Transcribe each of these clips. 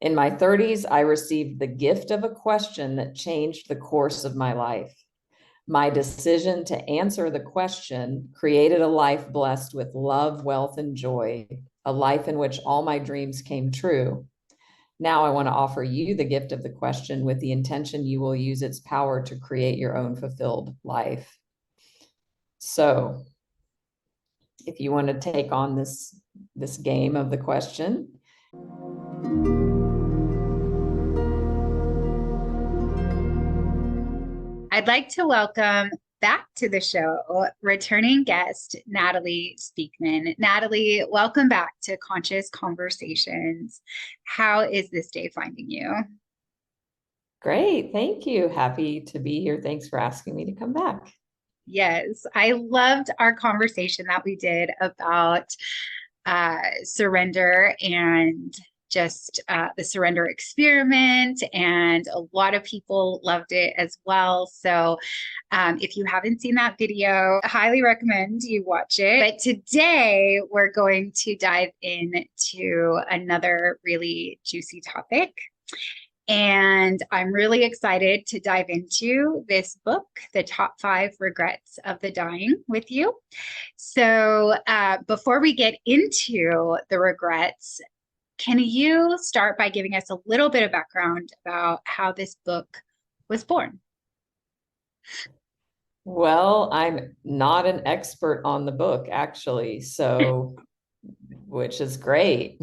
In my 30s, I received the gift of a question that changed the course of my life. My decision to answer the question created a life blessed with love, wealth, and joy, a life in which all my dreams came true. Now I want to offer you the gift of the question with the intention you will use its power to create your own fulfilled life. So if you want to take on this game of the question. I'd like to welcome back to the show returning guest Natalie Speakman. Natalie, welcome back to Conscious Conversations. How is this day finding you? Great, thank you. Happy to be here. Thanks for asking me to come back. Yes, I loved our conversation that we did about surrender and just the surrender experiment, and a lot of people loved it as well. So if you haven't seen that video, I highly recommend you watch it. But today we're going to dive into another really juicy topic. And I'm really excited to dive into this book, The Top 5 Regrets of the Dying, with you. So before we get into the regrets, can you start by giving us a little bit of background about how this book was born? Well, I'm not an expert on the book, actually, so which is great.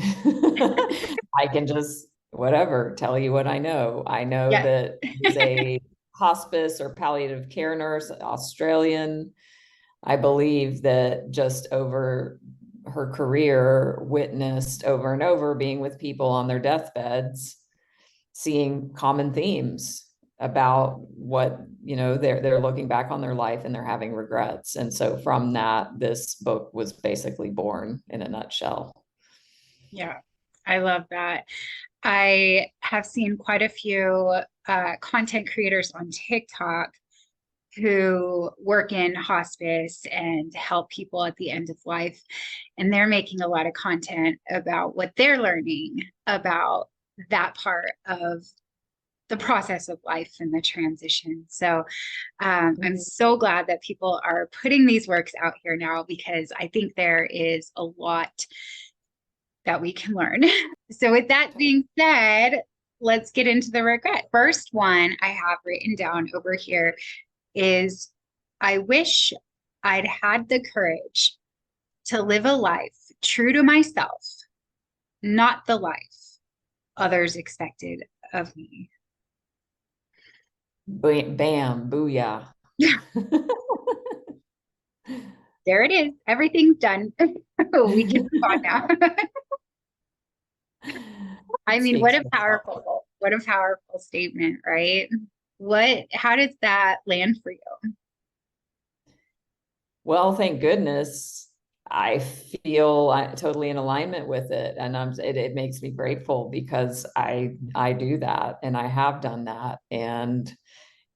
I can just whatever tell you what I know. I know that he's a hospice or palliative care nurse, Australian. I believe that just over her career witnessed over and over being with people on their deathbeds, seeing common themes about what, they're looking back on their life and they're having regrets. And so from that, this book was basically born in a nutshell. Yeah, I love that. I have seen quite a few content creators on TikTok who work in hospice and help people at the end of life. And they're making a lot of content about what they're learning about that part of the process of life and the transition. So I'm so glad that people are putting these works out here now, because I think there is a lot that we can learn. So with that being said, let's get into the regret. First one I have written down over here is, I wish I'd had the courage to live a life true to myself, not the life others expected of me. Bam, booyah. There it is. Everything's done. We can move on now. I mean, what a powerful statement, right? How does that land for you? Well, thank goodness. I feel totally in alignment with it. And it makes me grateful, because I do that, and I have done that. And,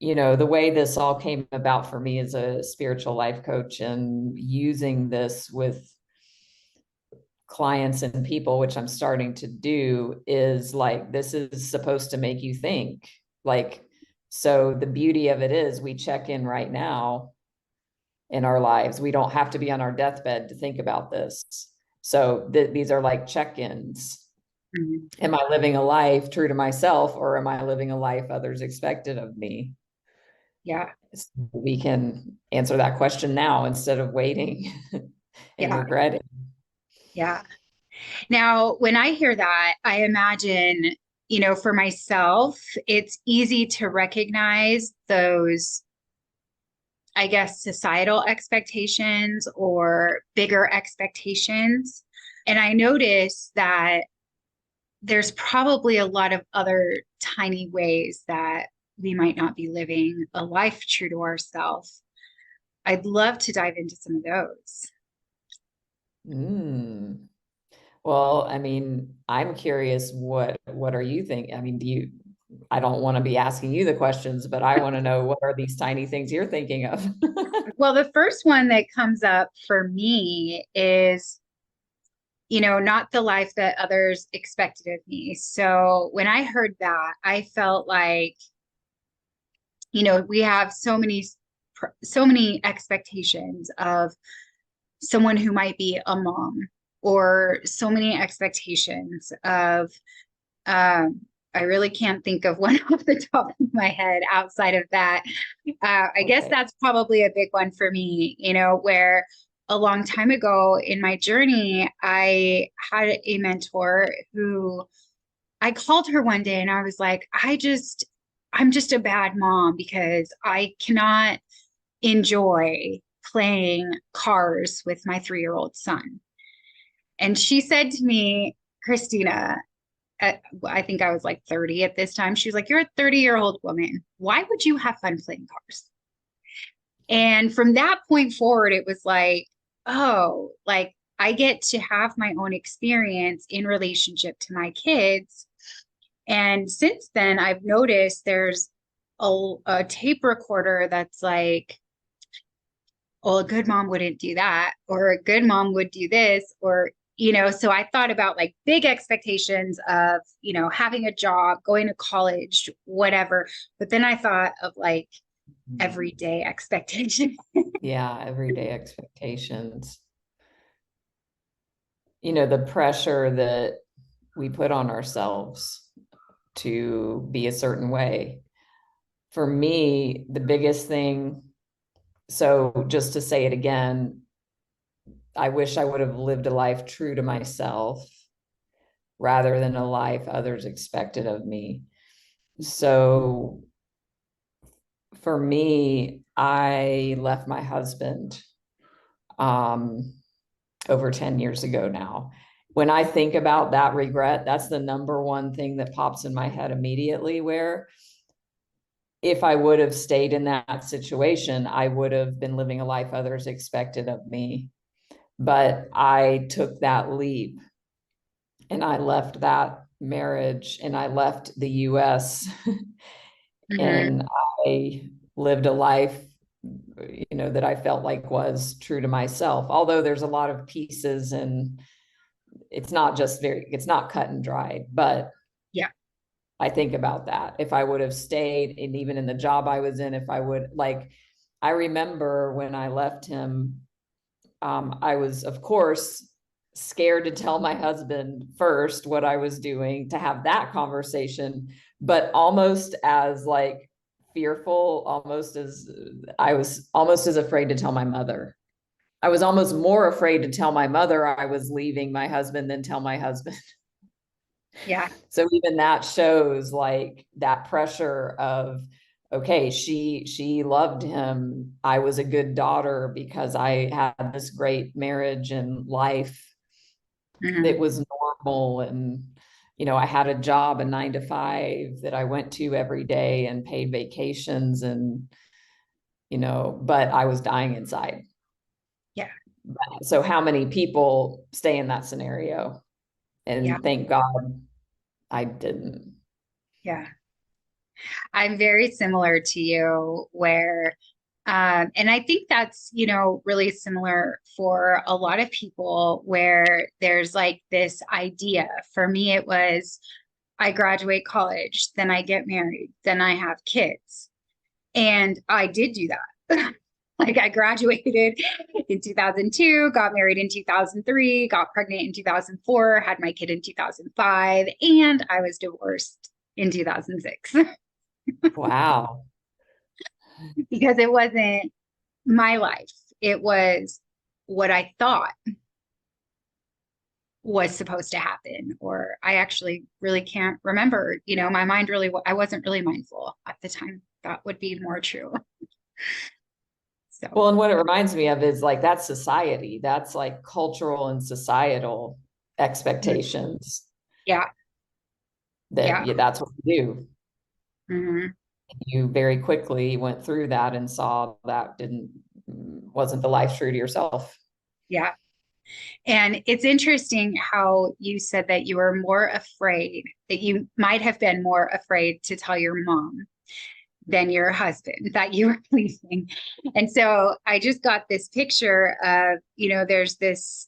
the way this all came about for me as a spiritual life coach, and using this with clients and people, which I'm starting to do, is like, this is supposed to make you think. Like, so the beauty of it is we check in right now in our lives. We don't have to be on our deathbed to think about this. So these are like check-ins. Mm-hmm. Am I living a life true to myself, or am I living a life others expected of me? Yeah. We can answer that question now instead of waiting and regretting. Yeah. Now, when I hear that, I imagine, for myself, it's easy to recognize those, I guess, societal expectations or bigger expectations. And I notice that there's probably a lot of other tiny ways that we might not be living a life true to ourselves. I'd love to dive into some of those. Well, I mean, I'm curious, what are you thinking? I mean, I don't want to be asking you the questions, but I want to know, what are these tiny things you're thinking of? Well, the first one that comes up for me is, not the life that others expected of me. So when I heard that, I felt like, we have so many expectations of someone who might be a mom, or so many expectations of, I really can't think of one off the top of my head outside of that. I guess Okay. that's probably a big one for me, where a long time ago in my journey, I had a mentor who I called her one day and I was like, I'm just a bad mom because I cannot enjoy playing cars with my 3-year-old son. And she said to me, Christina, I think I was like 30 at this time. She was like, you're a 30-year-old woman. Why would you have fun playing cars? And from that point forward, it was like, oh, like I get to have my own experience in relationship to my kids. And since then, I've noticed there's a tape recorder that's like, well, a good mom wouldn't do that, or a good mom would do this, or, so I thought about like big expectations of, having a job, going to college, whatever. But then I thought of like everyday expectations. Yeah, everyday expectations. The pressure that we put on ourselves to be a certain way. For me, the biggest thing, so just to say it again, I wish I would have lived a life true to myself rather than a life others expected of me. So for me, I left my husband um, over 10 years ago now. When I think about that regret, that's the number one thing that pops in my head immediately, where if I would have stayed in that situation, I would have been living a life others expected of me. But I took that leap and I left that marriage and I left the US Mhm. and I lived a life, that I felt like was true to myself. Although there's a lot of pieces and it's not cut and dried, but Yeah. I think about that. If I would have stayed, and even in the job I was in, if I would, like, I remember when I left him, I was, of course, scared to tell my husband first what I was doing, to have that conversation, but almost as like fearful, almost as I was almost as afraid to tell my mother. I was almost more afraid to tell my mother I was leaving my husband than tell my husband. Yeah. So even that shows like that pressure of, okay, she loved him. I was a good daughter because I had this great marriage and life that Mhm. was normal. And, I had a job, a 9 to 5 that I went to every day and paid vacations and, but I was dying inside. Yeah. So how many people stay in that scenario? Yeah. And thank God I didn't. Yeah. I'm very similar to you where, and I think that's, really similar for a lot of people where there's like this idea. For me, it was I graduate college, then I get married, then I have kids. And I did do that. Like I graduated in 2002, got married in 2003, got pregnant in 2004, had my kid in 2005, and I was divorced in 2006. Wow. Because it wasn't my life. It was what I thought was supposed to happen. Or I actually really can't remember. My mind really, I wasn't really mindful at the time. That would be more true. So, Well, and what it reminds me of is like that's society. That's like cultural and societal expectations yeah, that yeah. yeah, that's what you do. Hmm. You very quickly went through that and saw that wasn't the life true to yourself. Yeah. And it's interesting how you said that you were more afraid, that you might have been more afraid to tell your mom than your husband that you were leaving. And so I just got this picture of, there's this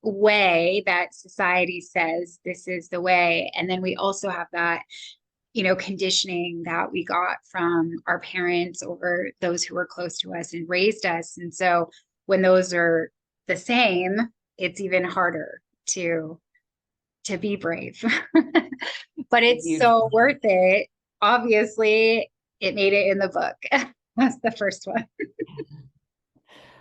way that society says this is the way. And then we also have that, conditioning that we got from our parents or those who were close to us and raised us. And so when those are the same, it's even harder to be brave. But it's Huge. so worth it. Obviously, it made it in the book. That's the first one.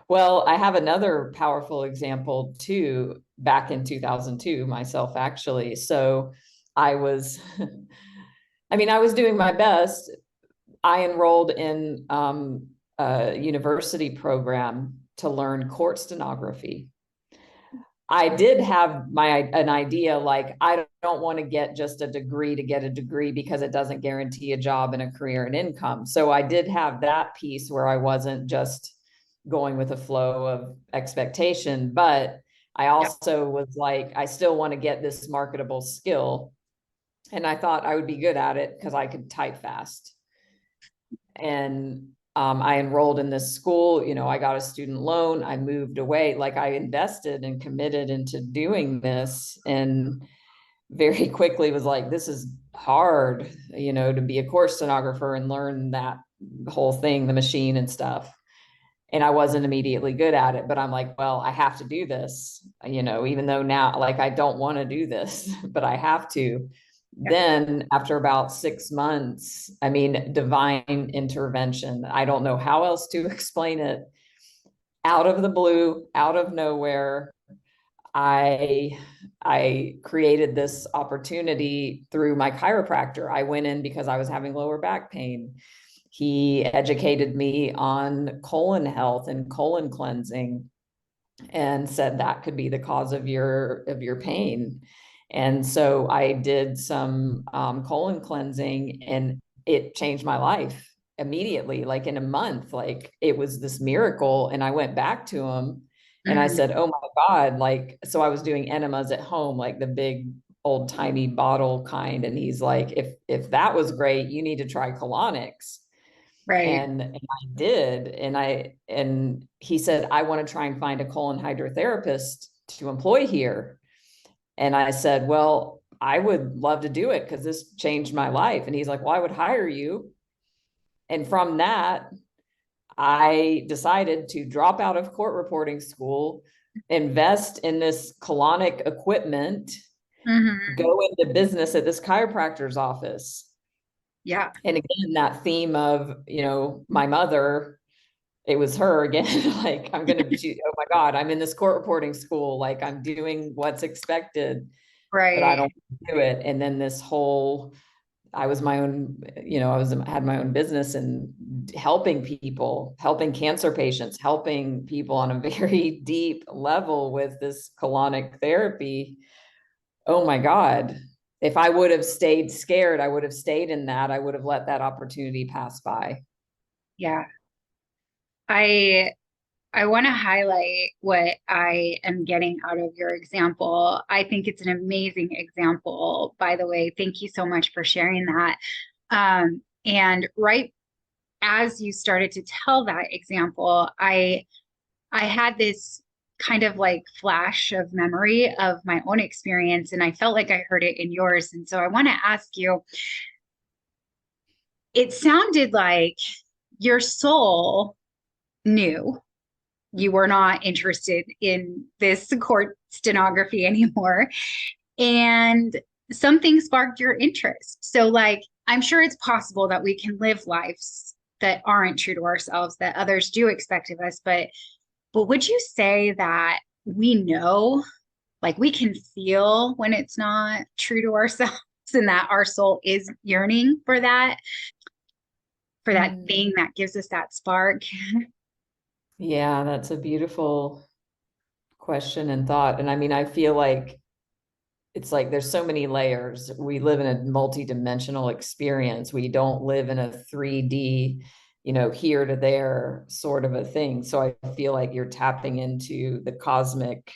Well, I have another powerful example too, back in 2002, myself actually. So I was, I mean, I was doing my best. I enrolled in a university program to learn court stenography. I did have an idea, like I don't want to get just a degree to get a degree because it doesn't guarantee a job and a career and income. So I did have that piece where I wasn't just going with a flow of expectation, but I Yeah. also was like, I still want to get this marketable skill. And I thought I would be good at it because I could type fast. And I enrolled in this school, I got a student loan, I moved away, like I invested and committed into doing this, and very quickly was like, this is hard, to be a course stenographer and learn that whole thing, the machine and stuff. And I wasn't immediately good at it, but I'm like, well, I have to do this, even though now, like, I don't want to do this, but I have to. Yeah. Then after about 6 months, I mean, divine intervention. I don't know how else to explain it. Out of the blue, out of nowhere, I I created this opportunity through my chiropractor. I went in because I was having lower back pain. He educated me on colon health and colon cleansing and said that could be the cause of your pain. And so I did some colon cleansing, and it changed my life immediately, like in a month. Like it was this miracle. And I went back to him and I Mm, said, oh my God, like, so I was doing enemas at home, like the big old timey bottle kind. And he's like, if that was great, you need to try colonics. right. And I did. And he said, I want to try and find a colon hydrotherapist to employ here. And I said, well, I would love to do it because this changed my life. And he's like, well, I would hire you. And from that, I decided to drop out of court reporting school, invest in this colonic equipment, Hmm. go into business at this chiropractor's office. Yeah. And again, that theme of, my mother, it was her again. Like, oh my God, I'm in this court reporting school. Like, I'm doing what's expected, but I Right. don't do it. And then this whole, I was my own, had my own business and helping people, helping cancer patients, helping people on a very deep level with this colonic therapy. Oh my God. If I would have stayed scared, I would have stayed in that. I would have let that opportunity pass by. Yeah. I I want to highlight what I am getting out of your example. I think it's an amazing example, by the way. Thank you so much for sharing that. And right as you started to tell that example, I had this kind of like flash of memory of my own experience, and I felt like I heard it in yours. And so I want to ask you, it sounded like your soul knew you were not interested in this court stenography anymore. And something sparked your interest. So, like, I'm sure it's possible that we can live lives that aren't true to ourselves, that others do expect of us. But would you say that we know, like, we can feel when it's not true to ourselves and that our soul is yearning for that Mm. thing that gives us that spark? Yeah, that's a beautiful question and thought. And I mean, I feel like it's like there's so many layers. We live in a multi-dimensional experience. We don't live in a 3D, here to there sort of a thing. So I feel like you're tapping into the cosmic,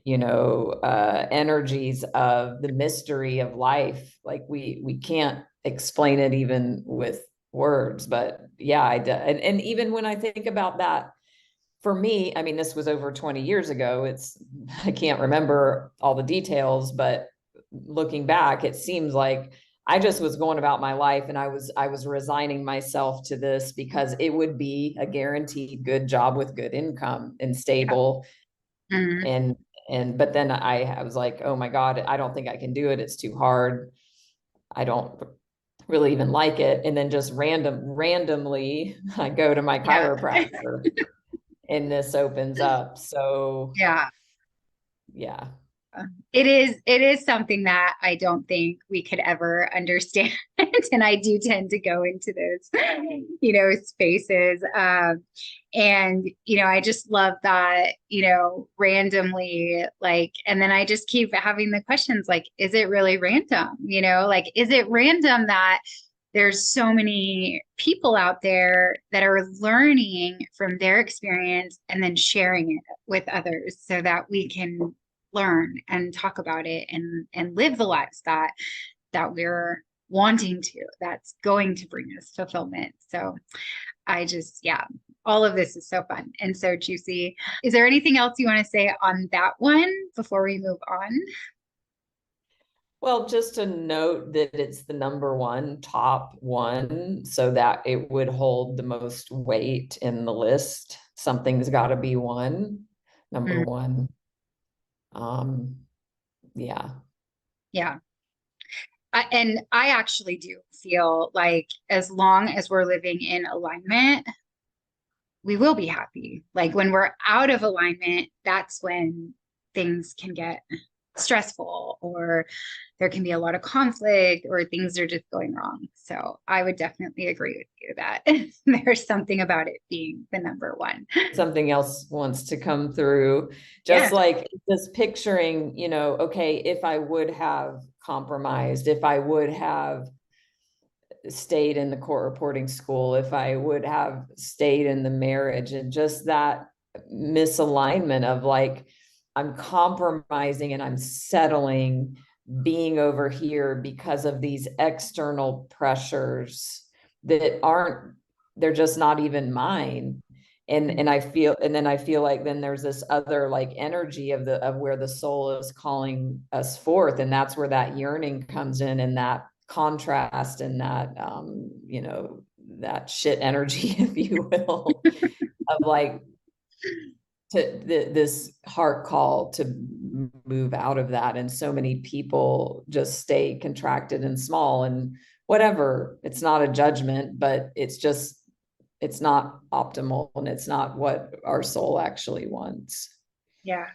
energies of the mystery of life. Like we can't explain it even with words, but yeah, I do. And even when I think about that, for me, I mean, this was over 20 years ago. I can't remember all the details, but looking back, it seems like I just was going about my life, and I was resigning myself to this because it would be a guaranteed good job with good income and Yeah. stable. Mhm. And, but then I was like, oh my God, I don't think I can do it. It's too hard. I don't really even like it. And then just randomly, I go to my Yeah. chiropractor and this opens up. So Yeah. yeah, It is something that I don't think we could ever understand. And I do tend to go into those, spaces. And, I just love that, randomly, like, and then I just keep having the questions like, is it really random? Like, is it random that there's so many people out there that are learning from their experience and then sharing it with others so that we can learn and talk about it and live the lives that we're wanting to, that's going to bring us fulfillment. So I just, yeah, all of this is so fun and so juicy. Is there anything else you want to say on that one before we move on? well, just to note that it's the number one, top one, so that it would hold the most weight in the list. Something's got to be one, number Mm, one. Yeah. yeah. And I actually do feel like as long as we're living in alignment, we will be happy. Like when we're out of alignment, that's when things can get stressful, or there can be a lot of conflict, or things are just going wrong. So I would definitely agree with you that there's something about it being the number one. Something else wants to come through. Just Yes. like just picturing, okay, if I would have compromised, if I would have stayed in the court reporting school, if I would have stayed in the marriage, and just that misalignment of like, I'm compromising and I'm settling being over here because of these external pressures that aren't, they're just not even mine. And I feel, and then I feel like then there's this other like energy of where the soul is calling us forth. And that's where that yearning comes in, and that contrast, and that that shit energy, if you will, of like this heart call to move out of that. And so many people just stay contracted and small, and whatever, it's not a judgment, but it's not optimal, and it's not what our soul actually wants. Yeah.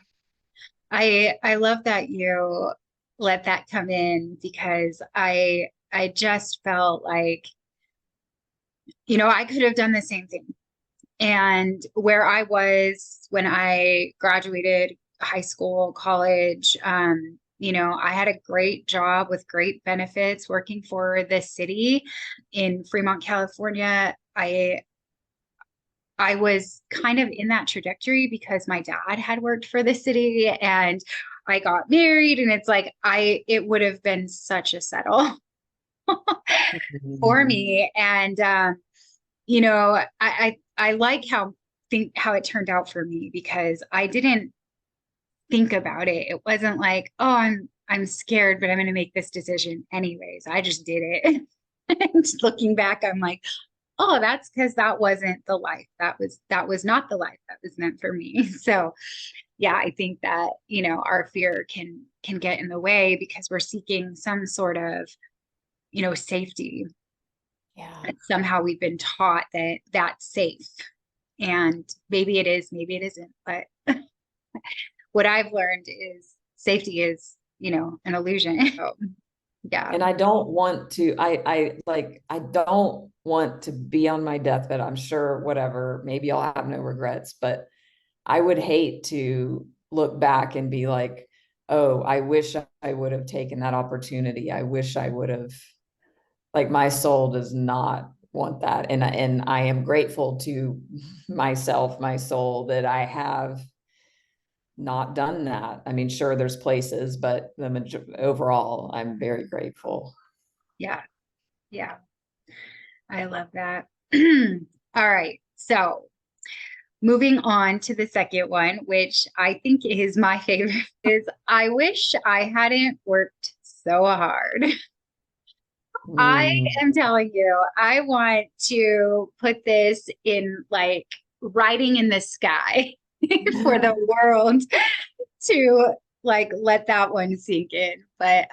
I love that you let that come in, because I just felt like, I could have done the same thing. And where I was when I graduated high school, college, I had a great job with great benefits working for the city in Fremont, California. I was kind of in that trajectory because my dad had worked for the city, and I got married, and it's like it would have been such a settle for Mhm. me. And I like how it turned out for me, because I didn't think about it. It wasn't like, oh, I'm scared, but I'm going to make this decision anyways. I just did it. And looking back, I'm like, oh, that's because that wasn't the life. That was not the life that was meant for me. So yeah, I think that, our fear can get in the way because we're seeking some sort of, safety. Yeah. And somehow we've been taught that that's safe. And maybe it is, maybe it isn't. But what I've learned is safety is, an illusion. So, yeah. And I don't want to, I don't want to be on my deathbed. I'm sure, whatever, maybe I'll have no regrets, but I would hate to look back and be like, oh, I wish I would have taken that opportunity. I wish I would have, like, my soul does not want that. And I am grateful to myself, my soul, that I have not done that. I mean, sure, there's places, but overall, I'm very grateful. Yeah. Yeah. I love that. All right. So moving on to the second one, which I think is my favorite, is I wish I hadn't worked so hard. I Mm. am telling you, I want to put this in like writing in the sky for the world to like let that one sink in. But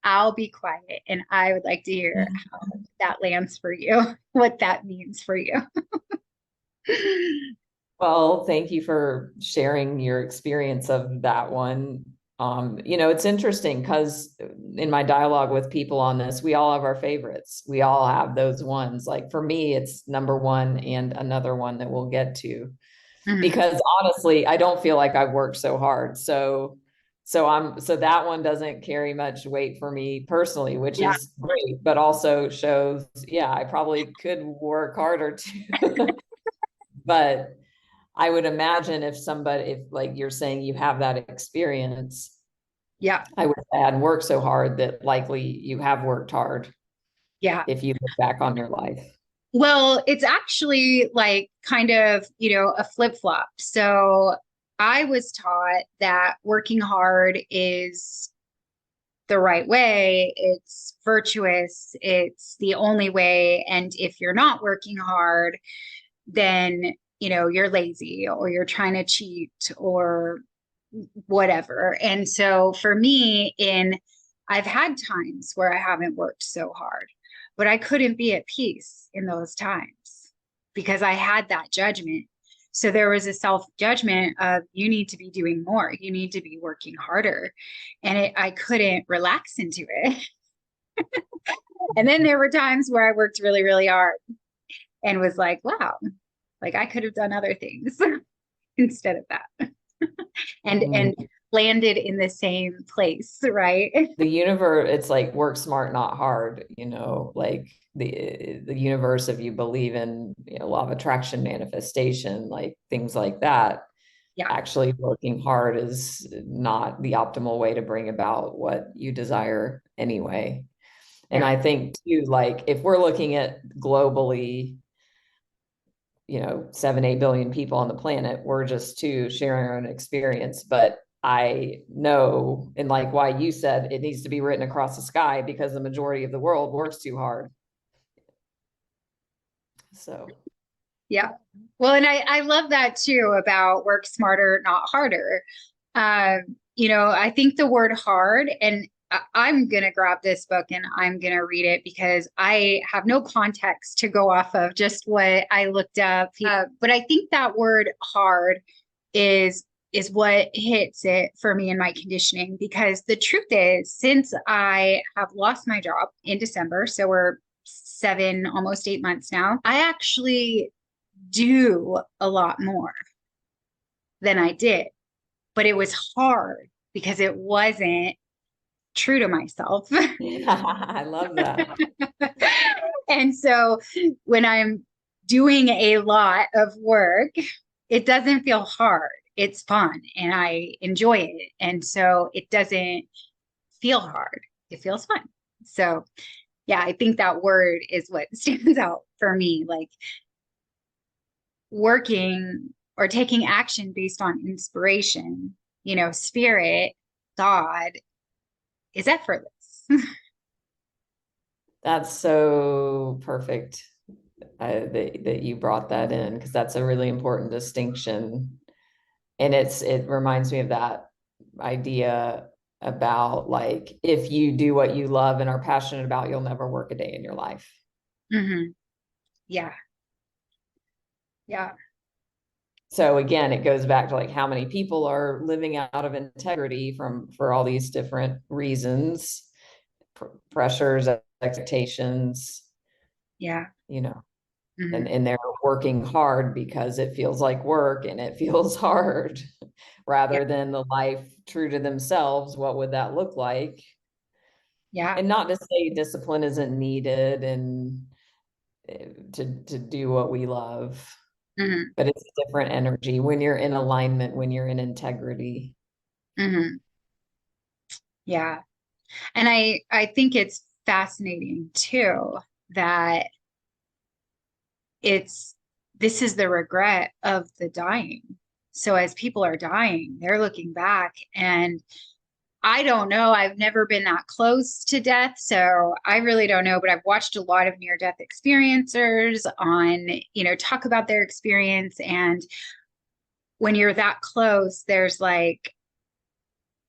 I'll be quiet and I would like to hear how that lands for you, what that means for you. Well, thank you for sharing your experience of that one. It's interesting because in my dialogue with people on this, we all have our favorites. We all have those ones. Like for me, it's number one and another one that we'll get to. Mhm. Because honestly, I don't feel like I've worked so hard. So that one doesn't carry much weight for me personally, which Yeah. is great, but also shows, yeah, I probably could work harder too. But I would imagine if like you're saying you have that experience, Yeah. I would add work so hard that likely you have worked hard Yeah. if you look back on your life. Well, it's actually like kind of, a flip-flop. So I was taught that working hard is the right way, it's virtuous, it's the only way. And if you're not working hard, then, you're lazy or you're trying to cheat or whatever. And so for me, I've had times where I haven't worked so hard, but I couldn't be at peace in those times because I had that judgment. So there was a self judgment of you need to be doing more, you need to be working harder. And I couldn't relax into it. And then there were times where I worked really, really hard and was like, wow, like I could have done other things instead of that. And Mm. landed in the same place, right? The universe, it's like work smart, not hard, like the universe, if you believe in, law of attraction, manifestation, like things like that, Yeah. actually working hard is not the optimal way to bring about what you desire anyway. And Yeah. I think too, like if we're looking at globally, 7, 8 billion people on the planet, we're just two sharing our own experience. But I know, and like why you said it needs to be written across the sky because the majority of the world works too hard. So, Yeah. Well, and I love that too about work smarter, not harder. I think the word hard, and I'm going to grab this book and I'm going to read it because I have no context to go off of just what I looked up. But I think that word hard is is what hits it for me in my conditioning because the truth is since I have lost my job in December, so we're 7 almost 8 months now, I actually do a lot more than I did, but it was hard because it wasn't true to myself. I love that. And so when I'm doing a lot of work, it doesn't feel hard. It's fun and I enjoy it. And so it doesn't feel hard. It feels fun. So, yeah, I think that word is what stands out for me. Like working or taking action based on inspiration, spirit, God is effortless. That's so perfect that you brought that in because that's a really important distinction. And it reminds me of that idea about like if you do what you love and are passionate about, you'll never work a day in your life. Mm-hmm. Yeah. Yeah. So again, it goes back to like how many people are living out of integrity for all these different reasons, pressures, expectations, Yeah. you know, Mm-hmm. and they're working hard because it feels like work and it feels hard Yeah. rather than the life true to themselves. What would that look like? Yeah. And not to say discipline isn't needed and to do what we love, Mm-hmm. but it's a different energy when you're in alignment, when you're in integrity. Mm-hmm. Yeah. And I think it's fascinating too that it's this is the regret of the dying. So as people are dying, they're looking back, and I don't know. I've never been that close to death, so I really don't know, but I've watched a lot of near-death experiencers on, talk about their experience. And when you're that close, there's like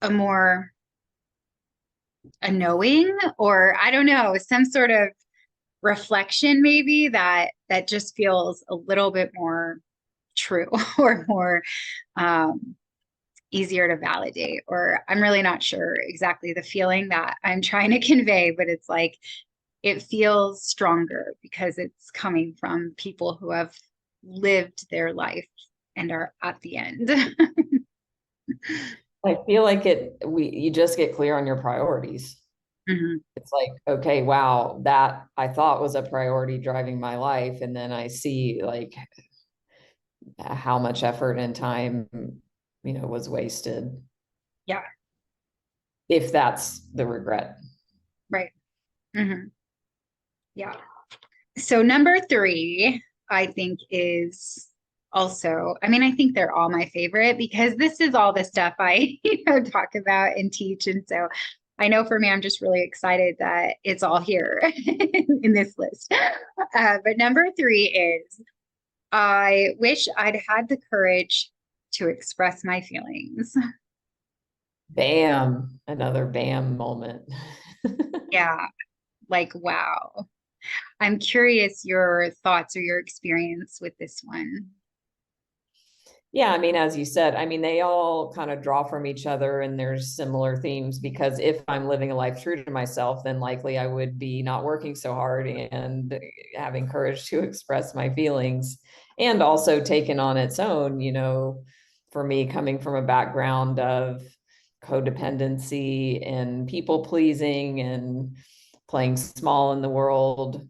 a more a knowing, or I don't know, some sort of reflection maybe that just feels a little bit more true or more easier to validate, or I'm really not sure exactly the feeling that I'm trying to convey, but it's like it feels stronger because it's coming from people who have lived their life and are at the end. I feel like you just get clear on your priorities. Mhm. It's like, okay, wow, that I thought was a priority driving my life. And then I see like how much effort and time, was wasted, Yeah, if that's the regret. right. Hmm. Yeah. So number three, I think is also, I mean, I think they're all my favorite because this is all the stuff I, talk about and teach. And so I know for me, I'm just really excited that it's all here in this list. But number three is I wish I'd had the courage to express my feelings. Bam, another bam moment. Yeah, like, wow. I'm curious your thoughts or your experience with this one. Yeah, I mean, as you said, I mean, they all kind of draw from each other and there's similar themes because if I'm living a life true to myself, then likely I would be not working so hard and having courage to express my feelings and also taken on its own, for me coming from a background of codependency and people pleasing and playing small in the world,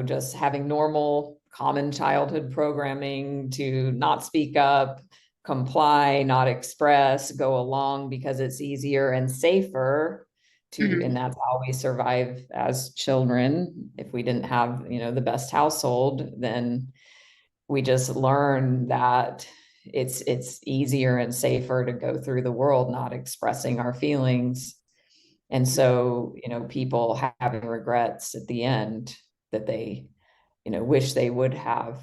just having normal, common childhood programming to not speak up, comply, not express, go along because it's easier and safer to, Mhm. and that's how we survive as children. If we didn't have, the best household, then we just learn that it's easier and safer to go through the world not expressing our feelings. And so, people having regrets at the end that they, wish they would have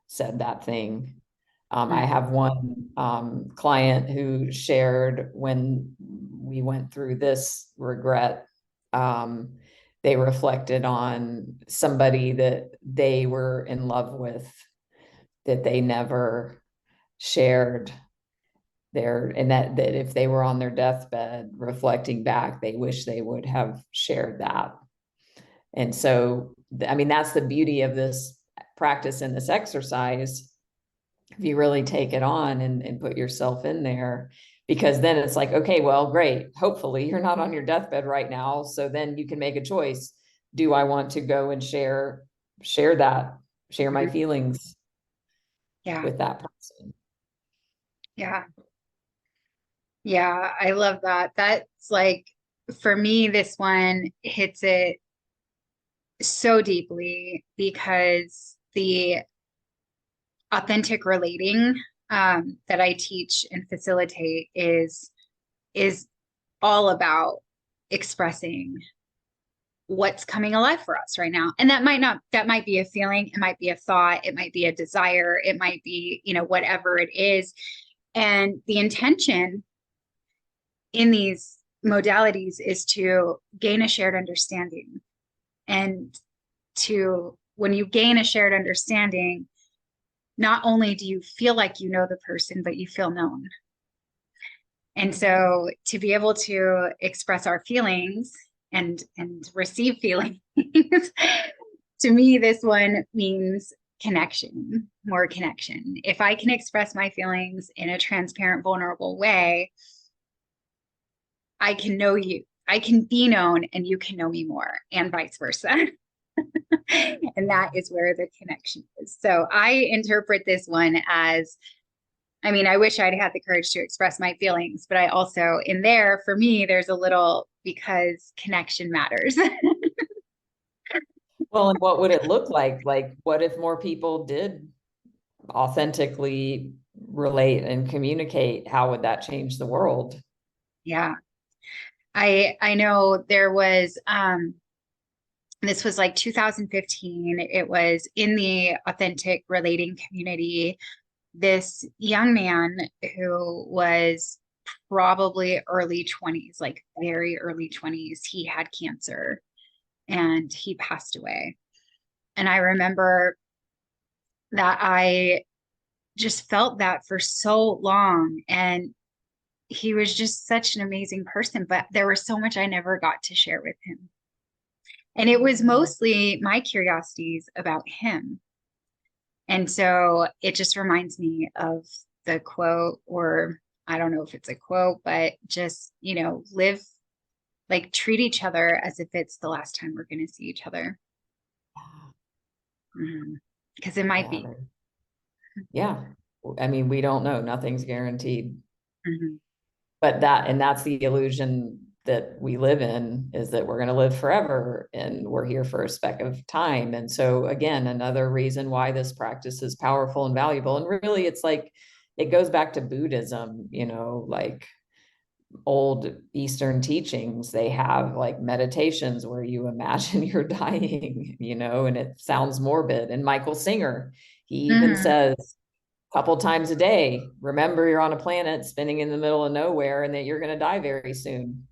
said that thing. I Mhm. have one client who shared when we went through this regret, they reflected on somebody that they were in love with that they never shared and that if they were on their deathbed reflecting back, they wish they would have shared that. And so, I mean, that's the beauty of this practice and this exercise. If you really take it on and put yourself in there, because then it's like, okay, well, great. Hopefully you're not on your deathbed right now. So then you can make a choice. Do I want to go and share my Mhm. feelings Yeah, with that person? yeah, yeah. I love that. That's like, for me, this one hits it so deeply because the authentic relating that I teach and facilitate is all about expressing what's coming alive for us right now. And that might be a feeling, it might be a thought, it might be a desire, it might be, whatever it is. And the intention in these modalities is to gain a shared understanding. And when you gain a shared understanding, not only do you feel like you know the person, but you feel known. And so to be able to express our feelings and receive feelings, to me, this one means connection, more connection. If I can express my feelings in a transparent, vulnerable way, I can know you. I can be known and you can know me more, and vice versa. And that is where the connection is. So I interpret this one as, I mean, I wish I'd had the courage to express my feelings, but I also, in there, for me, there's a little because connection matters. Well, and what would it look like? Like, what if more people did authentically relate and communicate? How would that change the world? Yeah. I know there was this was like 2015. It was in the authentic relating community. This young man who was probably early 20s, like very early 20s, he had cancer and he passed away. And I remember that I just felt that for so long. And he was just such an amazing person, but there was so much I never got to share with him. And it was mostly my curiosities about him. And so it just reminds me of the quote, or I don't know if it's a quote, but just, live, like treat each other as if it's the last time we're going to see each other. Because it might Yeah, be. yeah. I mean, we don't know. Nothing's guaranteed. Mhm. But that's the illusion that we live in, is that we're going to live forever and we're here for a speck of time. And so again, another reason why this practice is powerful and valuable. And really, it's like, it goes back to Buddhism, like old Eastern teachings. They have like meditations where you imagine you're dying, and it sounds morbid. And Michael Singer, he even Mhm. says couple times a day, remember you're on a planet spinning in the middle of nowhere and that you're going to die very soon.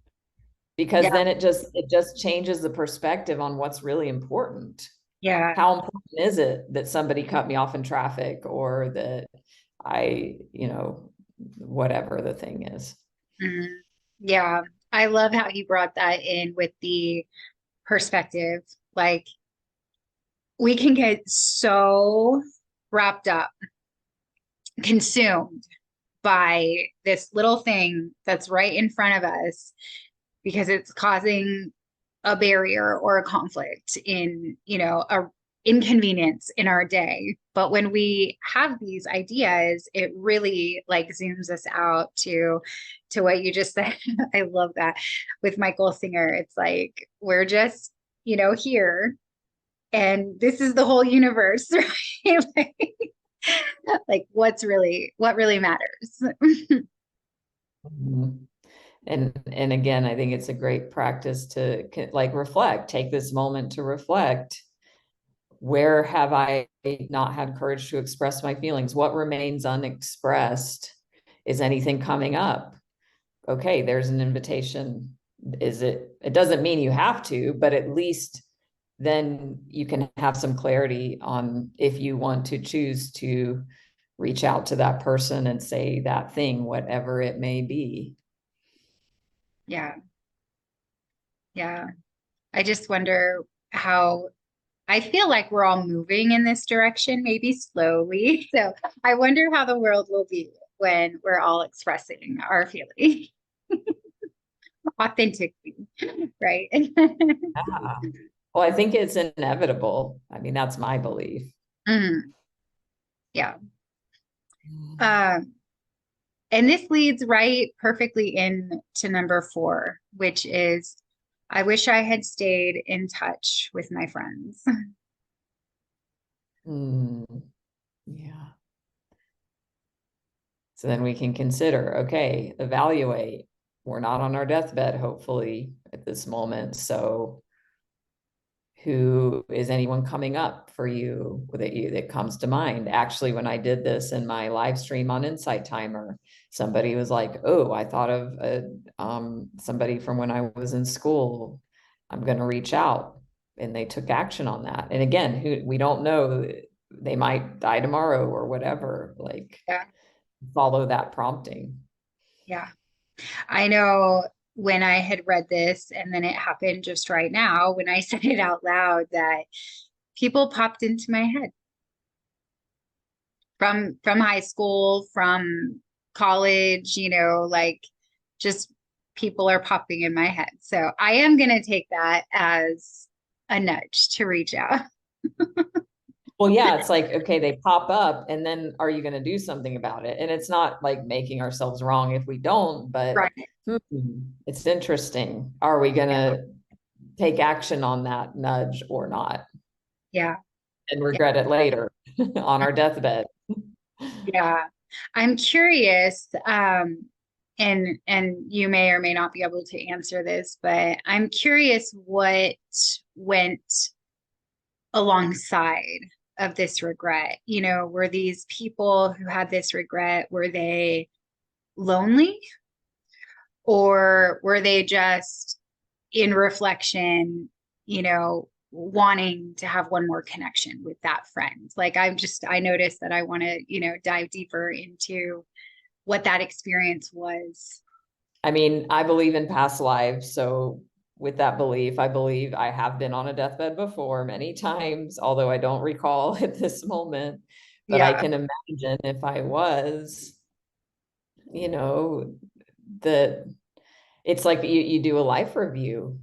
Because Yeah. then it just changes the perspective on what's really important. Yeah. How important is it that somebody cut me off in traffic, or that whatever the thing is. Mhm. Yeah. I love how he brought that in with the perspective. Like we can get so wrapped up, consumed by this little thing that's right in front of us because it's causing a barrier or a conflict in, a inconvenience in our day. But when we have these ideas, it really like zooms us out to what you just said. I love that with Michael Singer. It's like we're just, here and this is the whole universe, right? Like what really matters. Mhm. And again, I think it's a great practice to like reflect, take this moment to reflect. Where have I not had courage to express my feelings? What remains unexpressed? Is anything coming up? Okay, there's an invitation. It doesn't mean you have to, but at least then you can have some clarity on if you want to choose to reach out to that person and say that thing, whatever it may be. Yeah. Yeah. I just wonder how I feel like we're all moving in this direction, maybe slowly. So I wonder how the world will be when we're all expressing our feelings authentically, right? Yeah. Well, I think it's inevitable. I mean, that's my belief. Mm, yeah. Um, and this leads right perfectly into number 4, which is I wish I had stayed in touch with my friends. Mm, yeah. So then we can consider, okay, evaluate. We're not on our deathbed, hopefully, at this moment. So who is anyone coming up for you that comes to mind? Actually, when I did this in my live stream on Insight Timer, somebody was like, oh, I thought of somebody from when I was in school. I'm going to reach out. And they took action on that. And again, we don't know, they might die tomorrow or whatever. Like, Yeah. follow that prompting. Yeah. I know when I had read this, and then it happened just right now when I said it out loud, that people popped into my head from high school, from college, like just people are popping in my head. So I am going to take that as a nudge to reach out. Well, yeah, it's like, okay, they pop up, and then are you going to do something about it? And it's not like making ourselves wrong if we don't, but Right. it's interesting. Are we going Yeah. to take action on that nudge or not? Yeah. and Yeah. regret it later on our deathbed. Yeah. I'm curious, and you may or may not be able to answer this, but I'm curious what went alongside of this regret. You know, were these people who had this regret, were they lonely, or were they just in reflection, you know, wanting to have one more connection with that friend? Like I noticed that I want to, you know, dive deeper into what that experience was. I mean, I believe in past lives. So with that belief, I believe I have been on a deathbed before many times, although I don't recall at this moment, but I Yeah. can imagine if I was, you know, that it's like you do a life review.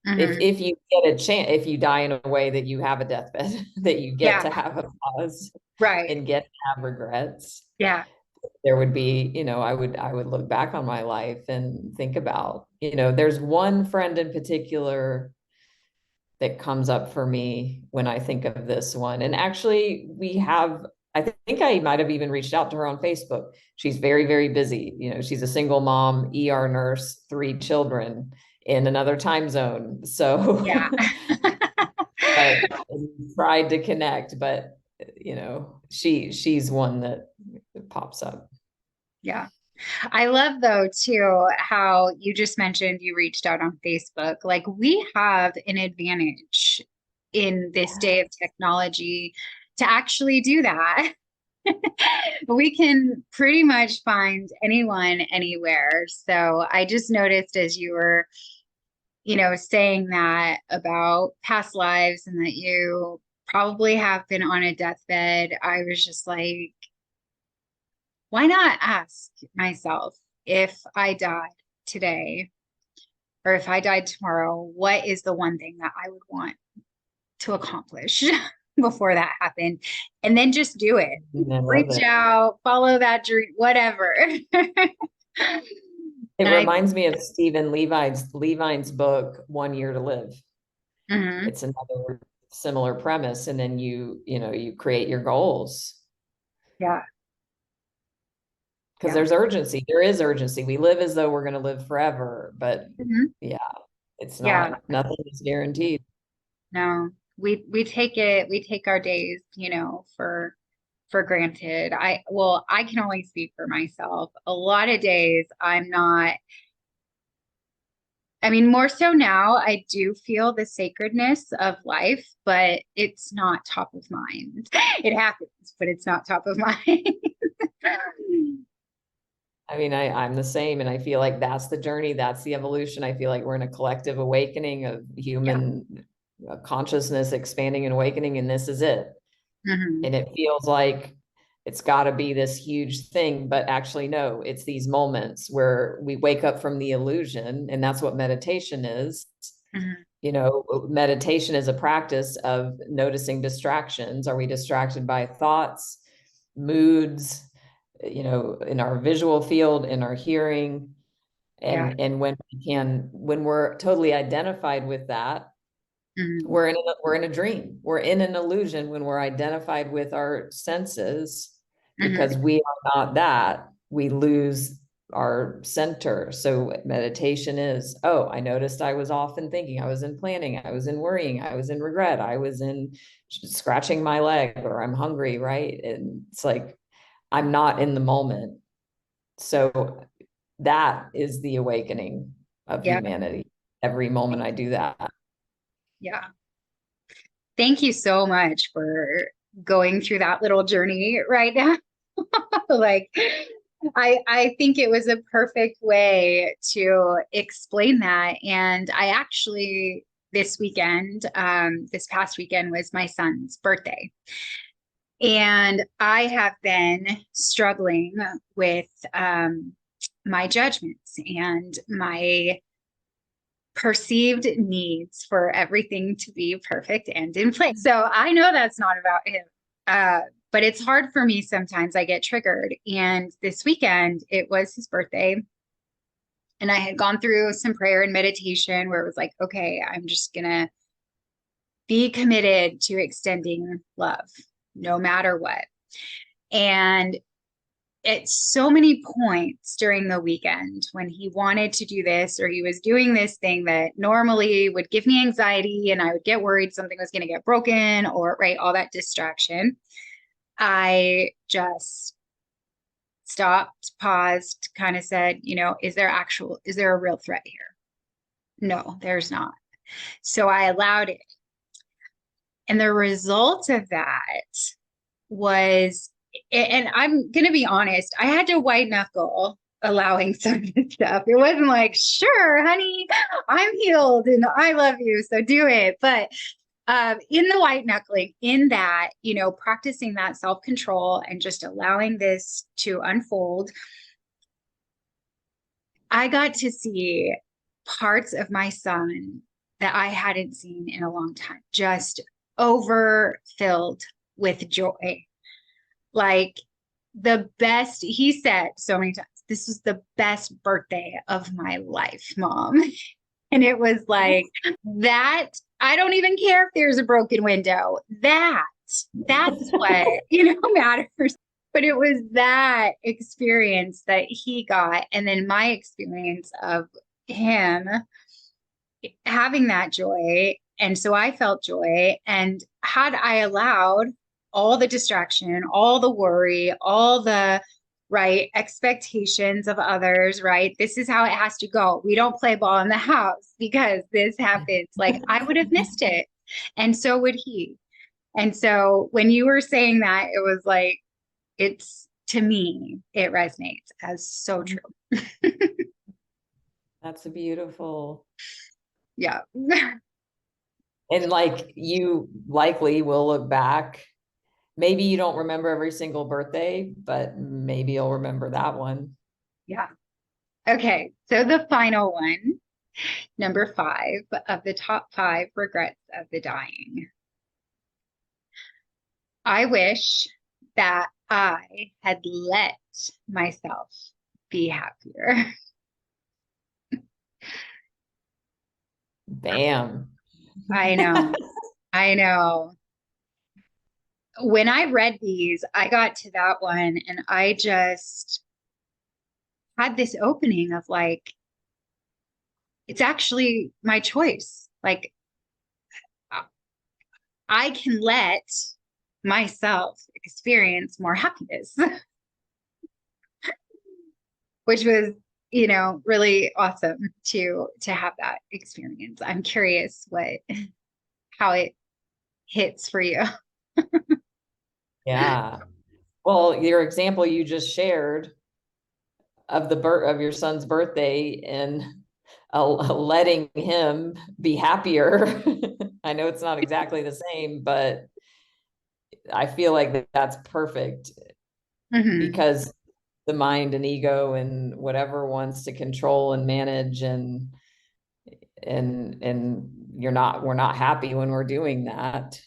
Hmm. If you get a chance, if you die in a way that you have a deathbed, that you get Yeah. to have a pause Right. and get to have regrets, Yeah. there would be, I would look back on my life and think about, there's one friend in particular that comes up for me when I think of this one. And actually, I think I might have even reached out to her on Facebook. She's very, very busy. She's a single mom, ER nurse, 3 children in another time zone. So, Yeah. but tried to connect, but she's one that pops up. Yeah. I love though too how you just mentioned you reached out on Facebook. Like we have an advantage in this day of technology to actually do that. We can pretty much find anyone anywhere. So I just noticed as you were, you know, saying that about past lives and that you probably have been on a deathbed, I was just like, why not ask myself, if I died today or if I died tomorrow, what is the one thing that I would want to accomplish before that happened? And then just do it. I love Reach it. out, follow that dream, whatever. It And I, reminds me of Stephen Levine's book, One Year to Live. mhm, It's another similar premise. And then you create your goals yeah, because yeah. there's urgency. There is urgency. We live as though we're going to live forever, but Mhm. yeah, it's Yeah, not, nothing is guaranteed. no, we take our days, you know, for granted. I can only speak for myself. A lot of days I'm not, I mean, more so now, I do feel the sacredness of life, but it's not top of mind. It happens, but it's not top of mind. I mean, I'm the same, and I feel like that's the journey, that's the evolution. I feel like we're in a collective awakening of Yeah. human consciousness expanding and awakening, and this is it. Hmm. And it feels like it's got to be this huge thing, but actually no, it's these moments where we wake up from the illusion, and that's what meditation is. Hmm. Meditation is a practice of noticing distractions. Are we distracted by thoughts, moods, in our visual field, in our hearing? Yeah. And when we're totally identified with that, Hmm. we're in a dream. We're in an illusion when we're identified with our senses, Hmm. because we are not that. We lose our center. So meditation is, oh, I noticed I was often thinking, I was in planning, I was in worrying, I was in regret, I was in scratching my leg, or I'm hungry, right? And it's like I'm not in the moment. So that is the awakening of Yeah. humanity. Every moment I do that. Yeah. Thank you so much for going through that little journey right now. Like, I think it was a perfect way to explain that. And I actually this past weekend was my son's birthday. And I have been struggling with my judgments and my perceived needs for everything to be perfect and in place. So I know that's not about him. Uh, but it's hard for me sometimes. I get triggered. And this weekend, it was his birthday. And I had gone through some prayer and meditation where it was like, okay, I'm just going to be committed to extending love no matter what. And at so many points during the weekend when he wanted to do this, or he was doing this thing that normally would give me anxiety and I would get worried something was going to get broken, or right, all that distraction, I just stopped, paused, kind of said, is there a real threat here? No, there's not. So I allowed it. And the result of that was, and I'm going to be honest, I had to white knuckle allowing some of this stuff. It wasn't like, sure, honey, I'm healed and I love you, so do it. But in the white knuckling, in that, practicing that self-control and just allowing this to unfold, I got to see parts of my son that I hadn't seen in a long time, just overfilled with joy. Like the best, he said so many times, this was the best birthday of my life, Mom. And it was like that. I don't even care if there's a broken window. That's what, matters. But it was that experience that he got. And then my experience of him having that joy. And so I felt joy. And had I allowed all the distraction, all the worry, all the right expectations of others, right? This is how it has to go. We don't play ball in the house because this happens. Like I would have missed it. And so would he. And so when you were saying that, it was like, to me, it resonates as so true. That's beautiful. Yeah. And like you likely will look back. Maybe you don't remember every single birthday, but maybe you'll remember that one. Yeah. Okay. So the final one, number 5 of the top 5 regrets of the dying. I wish that I had let myself be happier. Bam. I know. I know. When I read these, I got to that one and I just had this opening of like, it's actually my choice. Like, I can let myself experience more happiness, which was, really awesome to have that experience. I'm curious how it hits for you. Yeah. Well, your example you just shared of of your son's birthday and letting him be happier. I know it's not exactly the same, but I feel like that's perfect because the mind and ego and whatever wants to control and manage and we're not happy when we're doing that.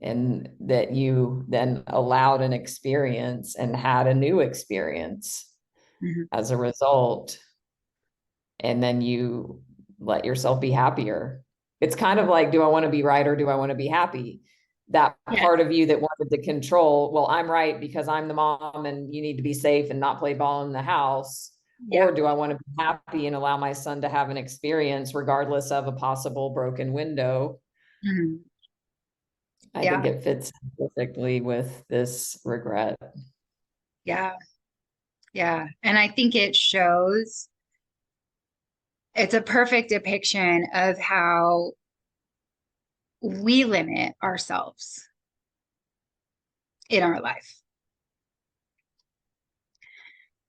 And that you then allowed an experience and had a new experience as a result. And then you let yourself be happier. It's kind of like, do I want to be right or do I want to be happy? That part of you that wanted to control, well, I'm right because I'm the mom and you need to be safe and not play ball in the house. Yeah. Or do I want to be happy and allow my son to have an experience regardless of a possible broken window? I think it fits perfectly with this regret. Yeah. Yeah. And I think it shows, it's a perfect depiction of how we limit ourselves in our life.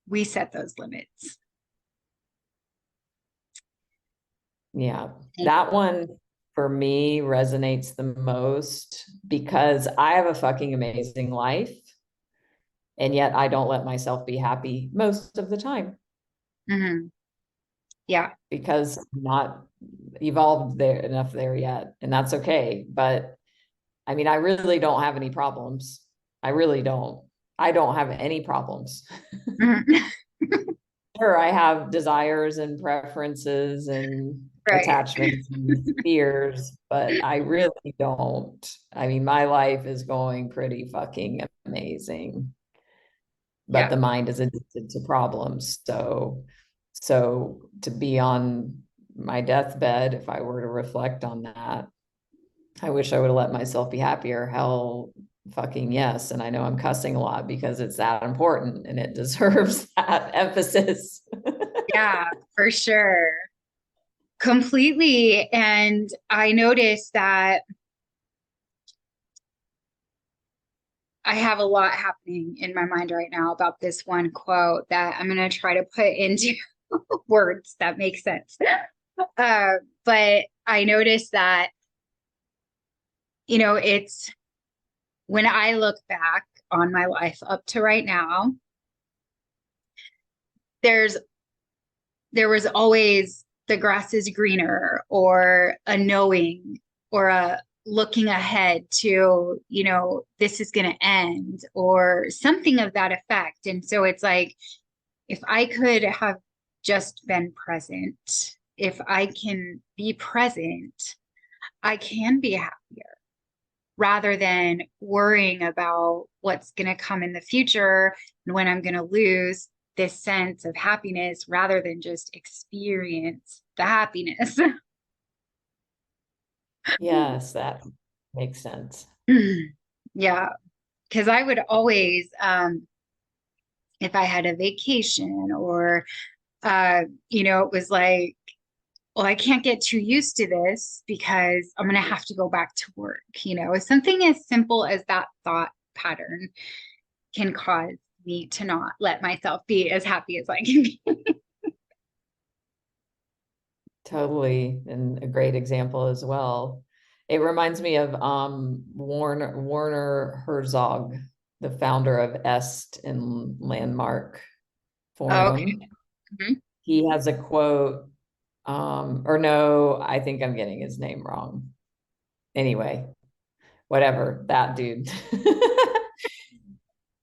We set those limits. Yeah, that one for me resonates the most because I have a fucking amazing life. And yet I don't let myself be happy most of the time. Yeah. Because I'm not evolved enough there yet. And that's okay. But I mean, I really don't have any problems. I really don't. I don't have any problems. Sure, I have desires and preferences and Right. attachments and fears, but I really don't. I mean, my life is going pretty fucking amazing, but Yeah. the mind is addicted to problems. So to be on my deathbed, if I were to reflect on that, I wish I would have let myself be happier. Hell fucking yes. And I know I'm cussing a lot because it's that important and it deserves that emphasis. Yeah, for sure. Completely. And I noticed that I have a lot happening in my mind right now about this one quote that I'm going to try to put into words that make sense. But I noticed that, it's when I look back on my life up to right now, there's there was always the grass is greener, or a knowing, or a looking ahead to, this is going to end, or something of that effect. And so it's like, if I could have just been present, if I can be present, I can be happier rather than worrying about what's going to come in the future and when I'm going to lose this sense of happiness, rather than just experience the happiness. Yes, that makes sense. Yeah, because I would always, if I had a vacation, or, it was like, well, I can't get too used to this because I'm going to have to go back to work. Something as simple as that thought pattern can cause me to not let myself be as happy as I can be. Totally. And a great example as well. It reminds me of Warner Herzog, the founder of Est and Landmark Okay. Forum. Mhm. He has a quote, or no, I think I'm getting his name wrong. Anyway, whatever, that dude.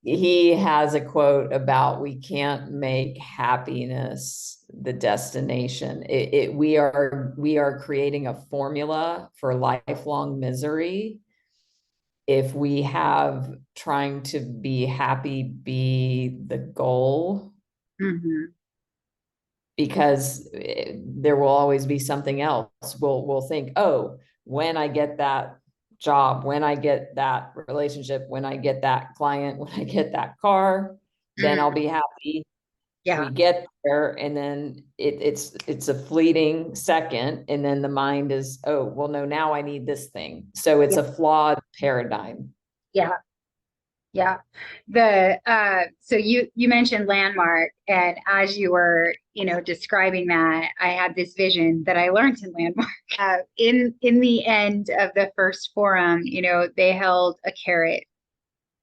He has a quote about we can't make happiness the destination. We are creating a formula for lifelong misery if we have trying to be happy be the goal, Mhm. because there will always be something else. We'll think, oh, when I get that job, when I get that relationship, when I get that client, when I get that car, then I'll Mm. be happy. Yeah. We get there, and then it's a fleeting second, and then the mind is, oh, well, no, now I need this thing. So it's Yeah. a flawed paradigm. Yeah. Yeah. So you mentioned Landmark, and as you were, describing that, I had this vision that I learned in Landmark. In the end of the first forum, they held a carrot,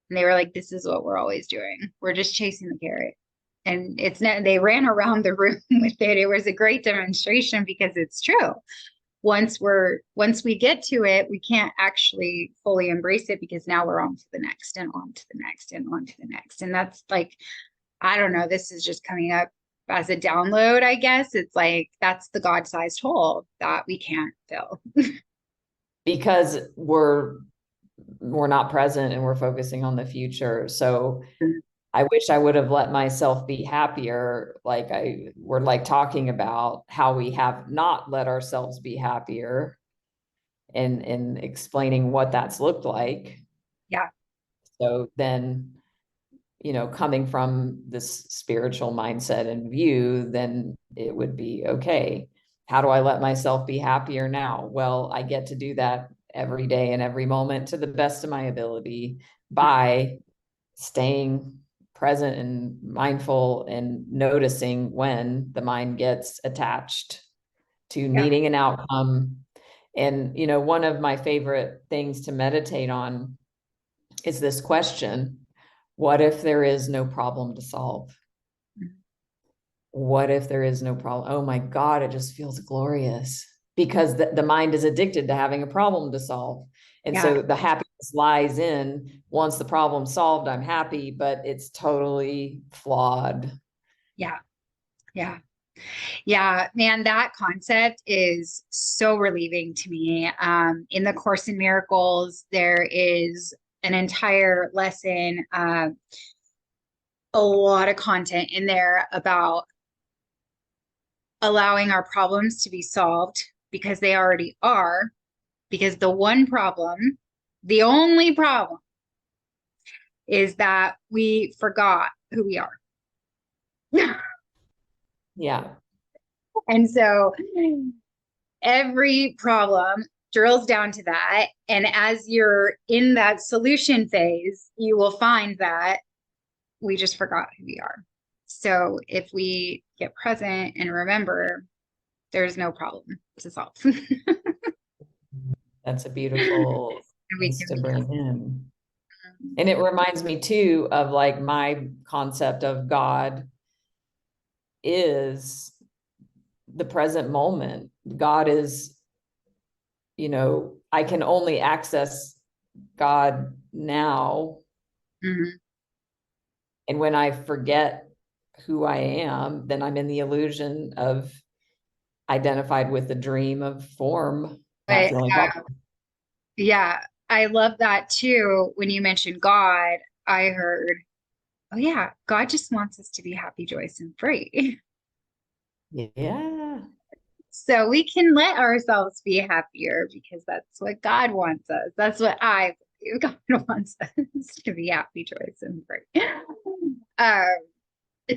and they were like, this is what we're always doing. We're just chasing the carrot. And it's not, they ran around the room with it. It was a great demonstration because it's true. Once we get to it, we can't actually fully embrace it, because now we're on to the next, and on to the next, and on to the next. And that's like, I don't know, this is just coming up as a download, I guess. It's like, that's the God-sized hole that we can't fill. Because we're not present and we're focusing on the future. So I wish I would have let myself be happier. We're like talking about how we have not let ourselves be happier, and explaining what that's looked like. Yeah. So then, coming from this spiritual mindset and view, then it would be okay. How do I let myself be happier now? Well, I get to do that every day and every moment to the best of my ability by staying present and mindful and noticing when the mind gets attached to Yeah. needing an outcome. And, one of my favorite things to meditate on is this question: what if there is no problem to solve? What if there is no problem? Oh my God, it just feels glorious, because the mind is addicted to having a problem to solve. And Yeah. so the happiness lies in, once the problem's solved, I'm happy, but it's totally flawed. Yeah. Yeah. Yeah, man, that concept is so relieving to me. In the Course in Miracles, there is an entire lesson, a lot of content in there about allowing our problems to be solved because they already are. Because the one problem, the only problem, is that we forgot who we are. Yeah. And so every problem drills down to that. And as you're in that solution phase, you will find that we just forgot who we are. So if we get present and remember, there's no problem to solve. That's a beautiful We place can to be bring in. And it reminds me too of like my concept of God is the present moment. God is, I can only access God now. Mhm. And when I forget who I am, then I'm in the illusion of identified with the dream of form, not But feeling God. yeah, I love that too. When you mentioned God, I heard, oh yeah, God just wants us to be happy, joyous, and free. Yeah. So we can let ourselves be happier because that's what God wants us. That's what I believe. God wants us to be happy, joyous, and free.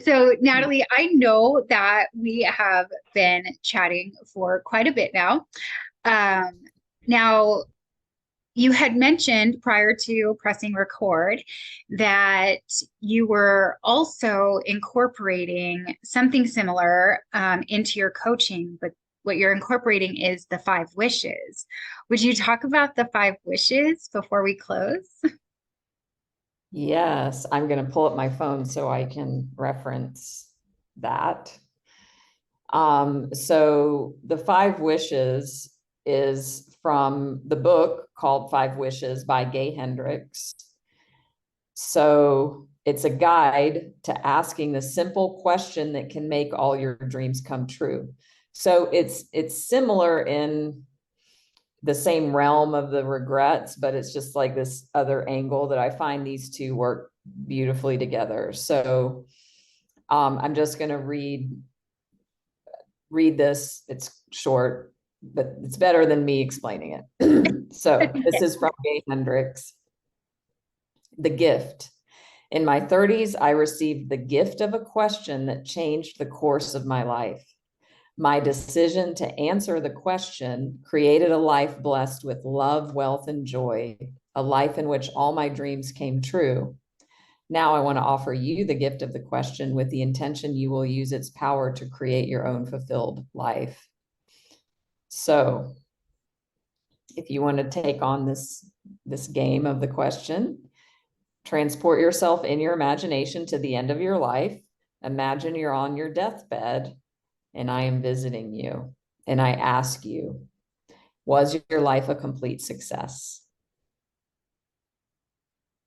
So Natalie, I know that we have been chatting for quite a bit now. Um, Now, you had mentioned prior to pressing record that you were also incorporating something similar into your coaching, but what you're incorporating is the 5 wishes. Would you talk about the 5 wishes before we close? Yes, I'm going to pull up my phone so I can reference that. So the 5 wishes is from the book called 5 Wishes by Gay Hendricks. So it's a guide to asking the simple question that can make all your dreams come true. So it's similar in the same realm of the regrets, but it's just like this other angle that I find these two work beautifully together. So I'm just going to read this. It's short, but it's better than me explaining it. So this is from Gay Hendricks. The gift. In my 30s, I received the gift of a question that changed the course of my life. My decision to answer the question created a life blessed with love, wealth, and joy, a life in which all my dreams came true. Now I want to offer you the gift of the question with the intention you will use its power to create your own fulfilled life. So if you want to take on this game of the question, transport yourself in your imagination to the end of your life. Imagine you're on your deathbed and I am visiting you. And I ask you, was your life a complete success?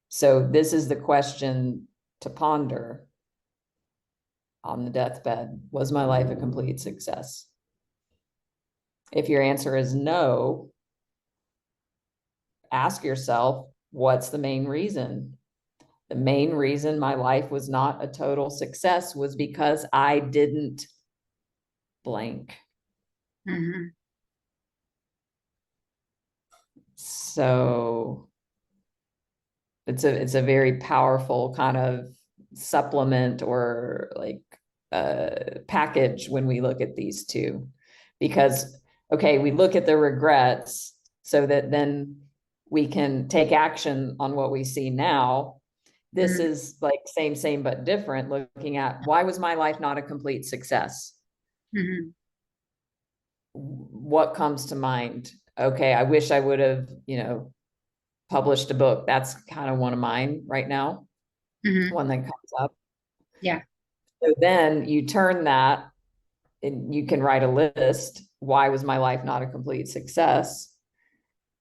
So this is the question to ponder on the deathbed. Was my life a complete success? If your answer is no, ask yourself, what's the main reason? The main reason my life was not a total success was because I didn't blank. Mhm. So it's a very powerful kind of supplement or like package when we look at these two, because okay, we look at the regrets so that then we can take action on what we see now. This Mhm. is like same but different, looking at why was my life not a complete success. Mhm. What comes to mind? Okay, I wish I would have published a book. That's kind of one of mine right now, Mhm. one that comes up. Yeah. So then you turn that and you can write a list. Why was my life not a complete success?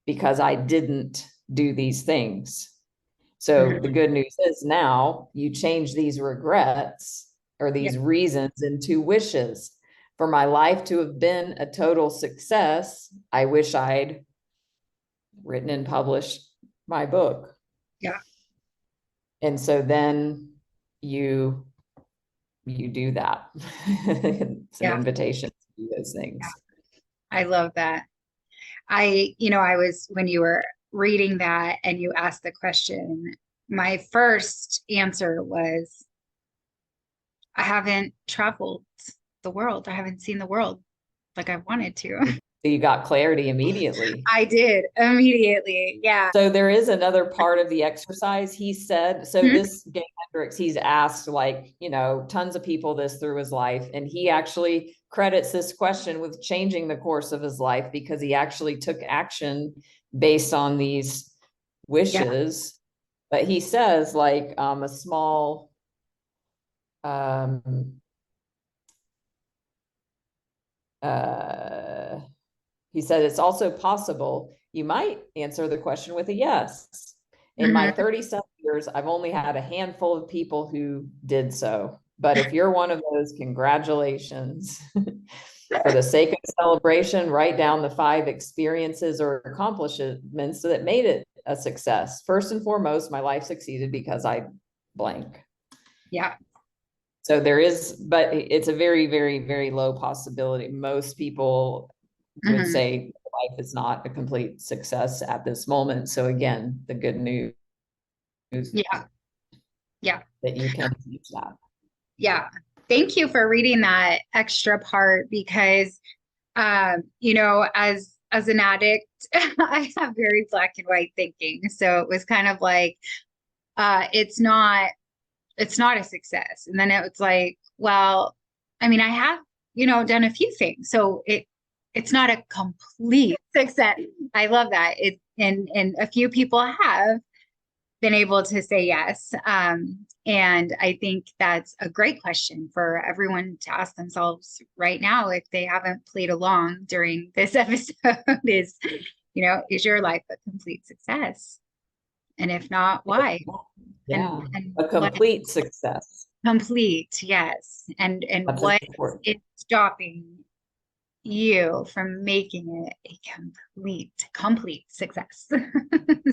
Because I didn't do these things. So the Mhm. good news is now you change these regrets or Yeah. these reasons into wishes. for my life to have been a total success, I wish I'd written and published my book. Yeah. And so then you do that. It's an Yeah. invitation to do those Yeah. things. I love that. I was, when you were reading that and you asked the question, my first answer was, I haven't traveled the world. I haven't seen the world like I wanted to. So you got clarity immediately. I did immediately. Yeah. So there is another part of the exercise. He said, so Mhm. this Gay Hendricks, he's asked like, tons of people this through his life. And he actually credits this question with changing the course of his life because he actually took action based on these Yeah. wishes. But he says like a small, he said, it's also possible you might answer the question with a yes. In my Mhm. 37 years, I've only had a handful of people who did so. But if you're one of those, congratulations. For the sake of celebration, write down the 5 experiences or accomplishments that made it a success. First and foremost, my life succeeded because I blank. Yeah. So there is, but it's a very, very, very low possibility. Most people would Mhm. say life is not a complete success at this moment. So again, the good news Yeah. Yeah. that you can teach that. Yeah. Thank you for reading that extra part because as an addict, I have very black and white thinking. So it was kind of like it's not a success. And then it was like, well, I mean, I have, done a few things. So it's not a complete success. I love that. And a few people have been able to say yes. And I think that's a great question for everyone to ask themselves right now if they haven't played along during this episode is your life a complete success? And if not, why? Yeah, And a what complete success. complete, yes. And That's what important. is stopping you from making it a complete success?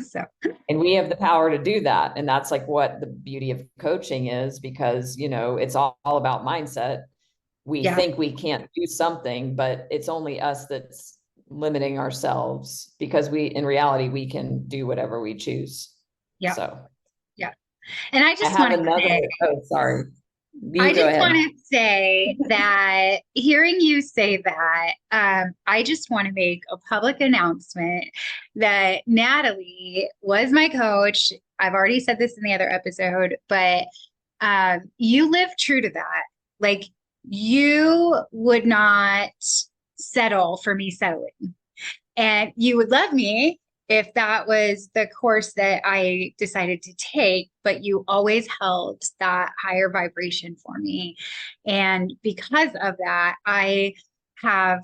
So And we have the power to do that. And that's like what the beauty of coaching is, because, it's all about mindset. We yeah, think we can't do something, but it's only us that's limiting ourselves because in reality, we can do whatever we choose. yeah, So yeah. And I have another, oh, sorry. I You go just want ahead. to say that hearing you say that, I just want to make a public announcement that Natalie was my coach. I've already said this in the other episode, but you live true to that. Like you would not settle for me settling. And you would love me if that was the course that I decided to take, but you always held that higher vibration for me. And because of that, I have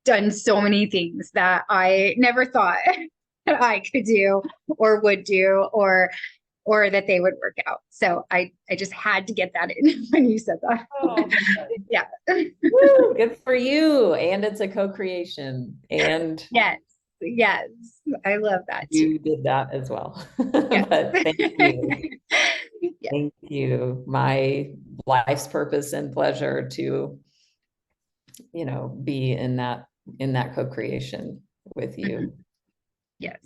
done so many things that I never thought I could do or would do or that they would work out. So I just had to get that in when you said that. Oh, Yeah. woo, good for you. And it's a co-creation. And Yes. Yes. I love that too. you did that as well. Yes. But thank you. Yeah. Thank you. My life's purpose and pleasure to, be in that co-creation with you. Yes.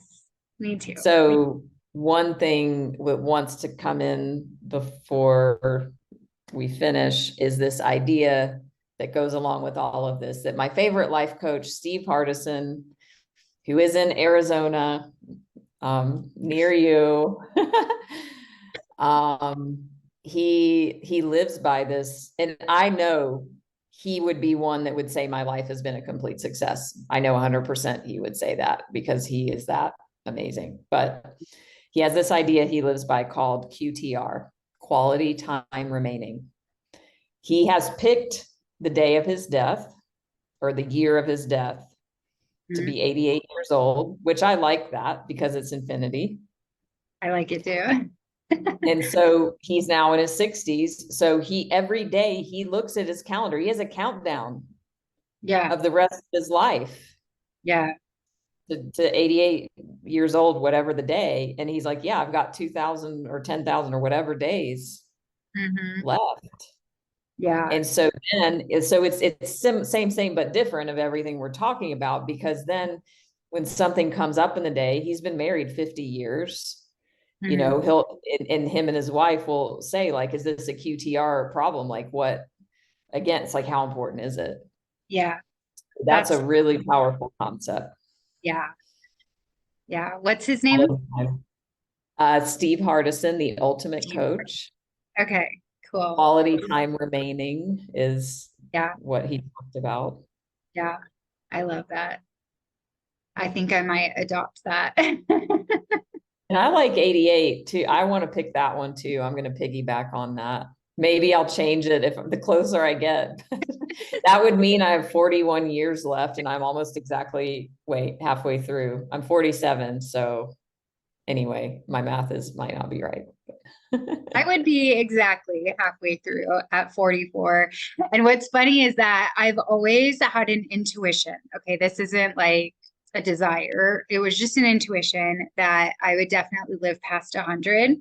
Me too. So one thing that wants to come in before we finish is this idea that goes along with all of this, that my favorite life coach, Steve Hardison, who is in Arizona, near you, he lives by this. And I know he would be one that would say my life has been a complete success. I know 100% he would say that because he is that amazing. But he has this idea he lives by called QTR, quality time remaining. He has picked the day of his death or the year of his death to Mhm. be 88 years old, which I like that because it's infinity. I like it too. And so he's now in his 60s. So every day he looks at his calendar. He has a countdown Yeah. of the rest of his life Yeah. to 88 years old, whatever the day. And he's like, yeah, I've got 2,000 or 10,000 or whatever days left. Yeah. And so it's same, but different of everything we're talking about, because then when something comes up in the day, he's been married 50 years, Mhm. and him and his wife will say, like, is this a QTR problem? Like, what, again, it's like, how important is it? Yeah. That's a That's, really powerful concept. yeah. Yeah. What's his name? Steve Hardison, the ultimate Steve. coach. Okay. Cool. Quality time remaining is Yeah. what he talked about. Yeah. I love that. I think I might adopt that. And I like 88 too. I want to pick that one too. I'm going to piggyback on that. Maybe I'll change it if the closer I get. That would mean I have 41 years left, and I'm almost halfway through. I'm 47. So anyway, my math might not be right. I would be exactly halfway through at 44. And what's funny is that I've always had an intuition. Okay, this isn't like a desire. It was just an intuition that I would definitely live past 100.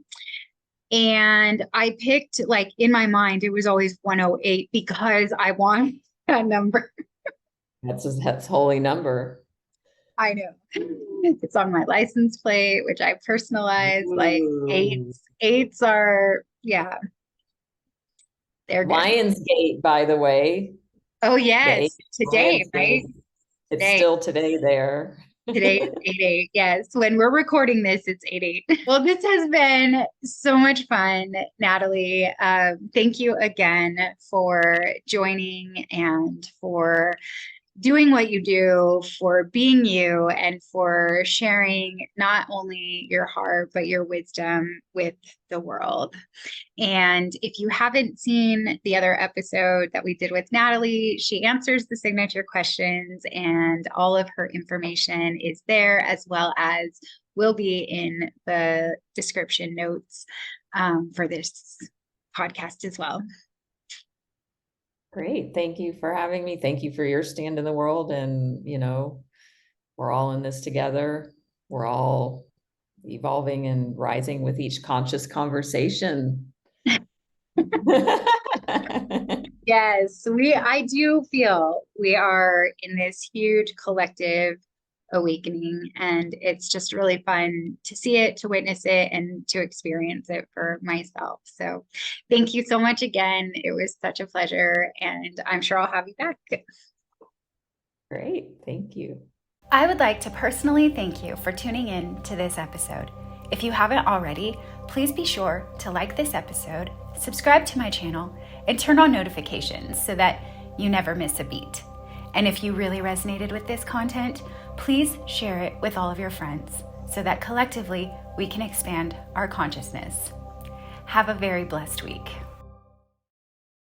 And I picked, like, in my mind, it was always 108 because I want that number. That's holy number. I know. It's on my license plate, which I personalize. Like Ooh. eights are, yeah, they're good. Lionsgate, by the way, Oh the eight, yes, today, right? Lionsgate. It's Today. still today there. Today is 8/8. Yes. When we're recording this, it's 8/8. Well, this has been so much fun, Natalie. Thank you again for joining and for doing what you do, for being you, and for sharing not only your heart, but your wisdom with the world. And if you haven't seen the other episode that we did with Natalie, she answers the signature questions, and all of her information is there, as well as will be in the description notes for this podcast as well. Great. Thank you for having me. Thank you for your stand in the world. And, we're all in this together. We're all evolving and rising with each conscious conversation. Yes, I do feel we are in this huge collective awakening, and it's just really fun to see it, to witness it, and to experience it for myself. So thank you so much again. It was such a pleasure, and I'm sure I'll have you back. Great. Thank you. I would like to personally thank you for tuning in to this episode. If you haven't already, please be sure to like this episode, subscribe to my channel, and turn on notifications so that you never miss a beat. And if you really resonated with this content, please share it with all of your friends so that collectively we can expand our consciousness. Have a very blessed week.